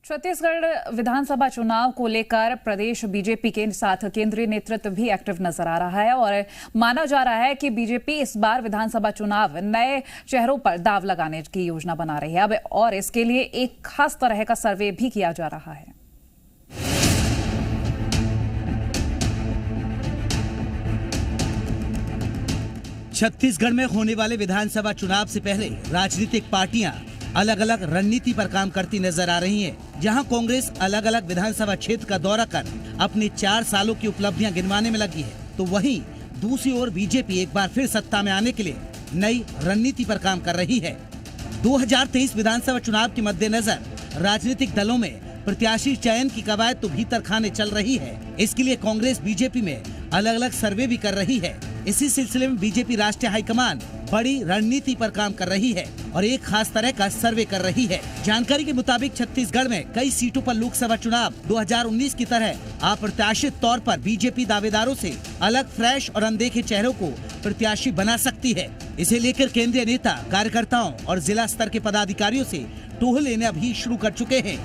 छत्तीसगढ़ विधानसभा चुनाव को लेकर प्रदेश बीजेपी के साथ केंद्रीय नेतृत्व भी एक्टिव नजर आ रहा है और माना जा रहा है कि बीजेपी इस बार विधानसभा चुनाव नए चेहरों पर दांव लगाने की योजना बना रही है अब और इसके लिए एक खास तरह का सर्वे भी किया जा रहा है। छत्तीसगढ़ में होने वाले विधानसभा चुनाव से पहले राजनीतिक पार्टियां अलग अलग रणनीति पर काम करती नजर आ रही हैं। जहां कांग्रेस अलग अलग विधानसभा क्षेत्र का दौरा कर अपनी 4 सालों की उपलब्धियां गिनवाने में लगी है, तो वहीं दूसरी ओर बीजेपी एक बार फिर सत्ता में आने के लिए नई रणनीति पर काम कर रही है। 2023 विधानसभा चुनाव के मद्देनजर राजनीतिक दलों में प्रत्याशी चयन की कवायद तो भीतर खाने चल रही है। इसके लिए कांग्रेस बीजेपी में अलग अलग सर्वे भी कर रही है। इसी सिलसिले में बीजेपी राष्ट्रीय हाईकमान बड़ी रणनीति पर काम कर रही है और एक खास तरह का सर्वे कर रही है। जानकारी के मुताबिक छत्तीसगढ़ में कई सीटों पर लोकसभा चुनाव 2019 की तरह अप्रत्याशित तौर पर बीजेपी दावेदारों से अलग फ्रेश और अनदेखे चेहरों को प्रत्याशी बना सकती है। इसे लेकर केंद्रीय नेता कार्यकर्ताओं और जिला स्तर के पदाधिकारियों से टोह लेना भी शुरू कर चुके हैं।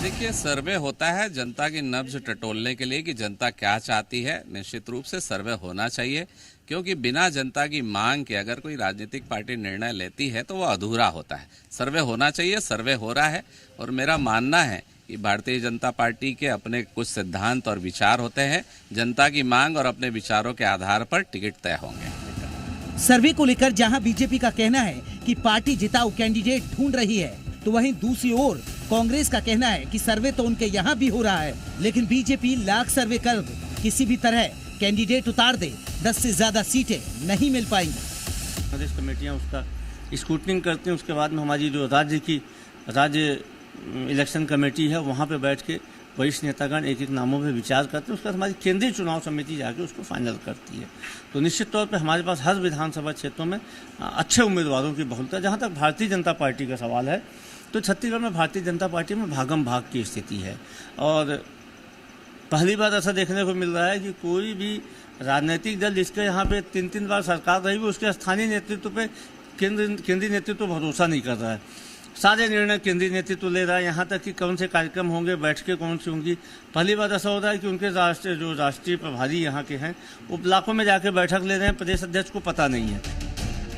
देखिए, सर्वे होता है जनता की नब्ज टटोलने के लिए कि जनता क्या चाहती है। निश्चित रूप से सर्वे होना चाहिए, क्योंकि बिना जनता की मांग के अगर कोई राजनीतिक पार्टी निर्णय लेती है तो वो अधूरा होता है। सर्वे होना चाहिए, सर्वे हो रहा है और मेरा मानना है कि भारतीय जनता पार्टी के अपने कुछ सिद्धांत और विचार होते हैं। जनता की मांग और अपने विचारों के आधार पर टिकट तय होंगे। सर्वे को लेकर जहां बीजेपी का कहना है कि पार्टी जिताऊ कैंडिडेट ढूंढ रही है, तो वहीं दूसरी ओर कांग्रेस का कहना है कि सर्वे तो उनके यहाँ भी हो रहा है, लेकिन बीजेपी लाख सर्वे कर किसी भी तरह कैंडिडेट उतार दे 10 से ज्यादा सीटें नहीं मिल पाएंगी। प्रदेश कमेटियाँ उसका स्क्रूटनिंग करते हैं, उसके बाद में हमारी जो राज्य इलेक्शन कमेटी है वहाँ पे बैठ के वरिष्ठ नेतागण एक एक नामों पे विचार करते हैं। उसके बाद हमारी केंद्रीय चुनाव समिति जाके उसको फाइनल करती है। तो निश्चित तौर पे हमारे पास हर विधानसभा क्षेत्रों में अच्छे उम्मीदवारों की बहुलता। जहाँ तक भारतीय जनता पार्टी का सवाल है, तो छत्तीसगढ़ में भारतीय जनता पार्टी में भागम भाग की स्थिति है और पहली बार ऐसा देखने को मिल रहा है कि कोई भी राजनीतिक दल जिसके यहाँ पे 3-3 बार सरकार रही हुई, उसके स्थानीय नेतृत्व पे केंद्रीय नेतृत्व भरोसा नहीं कर रहा है। सारे निर्णय केंद्रीय नेतृत्व ले रहा है। यहाँ तक कि कौन से कार्यक्रम होंगे, बैठकें कौन सी होंगी। पहली बार ऐसा हो रहा है कि उनके राष्ट्रीय प्रभारी यहाँ के हैं वो ब्लॉकों में जाके बैठक ले रहे हैं, प्रदेश अध्यक्ष को पता नहीं है।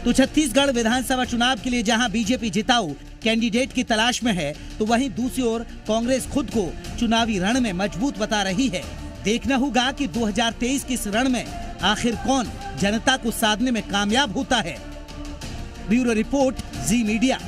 तो छत्तीसगढ़ विधानसभा चुनाव के लिए जहां बीजेपी जिताऊ कैंडिडेट की तलाश में है, तो वहीं दूसरी ओर कांग्रेस खुद को चुनावी रण में मजबूत बता रही है। देखना होगा कि 2023 के इस रण में आखिर कौन जनता को साधने में कामयाब होता है। ब्यूरो रिपोर्ट, जी मीडिया।